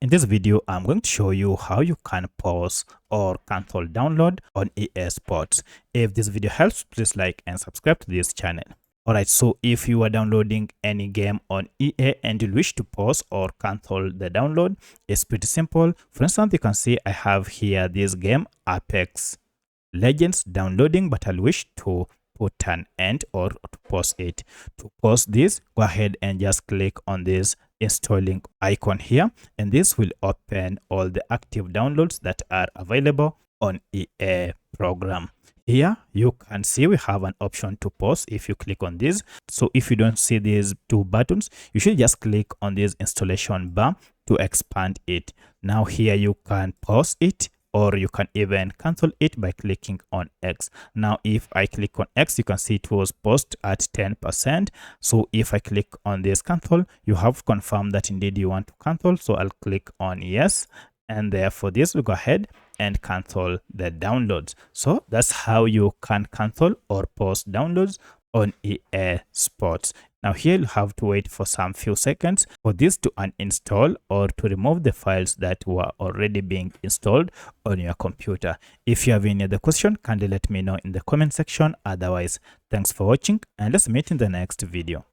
In this video, I'm going to show you how you can pause or cancel download on EA Sports. If this video helps, please like and subscribe to this channel. Alright, so if you are downloading any game on EA and you wish to pause or cancel the download, it's pretty simple. For instance, you can see I have here this game Apex Legends downloading, but I wish to put an end or to pause it. To pause this, go ahead and just click on this installing icon here, and this will open all the active downloads that are available on EA program. Here you can see we have an option to pause if you click on this. So if you don't see these two buttons, you should just click on this installation bar to expand it. Now here you can pause it, or you can even cancel it by clicking on X. Now, if I click on X, you can see it was paused at 10%. So if I click on this cancel, you have confirmed that indeed you want to cancel. So I'll click on yes. And therefore this will go ahead and cancel the downloads. So that's how you can cancel or pause downloads on EA Sports. Now here you have to wait for some few seconds for this to uninstall or to remove the files that were already being installed on your computer. If you have any other question, kindly let me know in the comment section. Otherwise, thanks for watching and let's meet in the next video.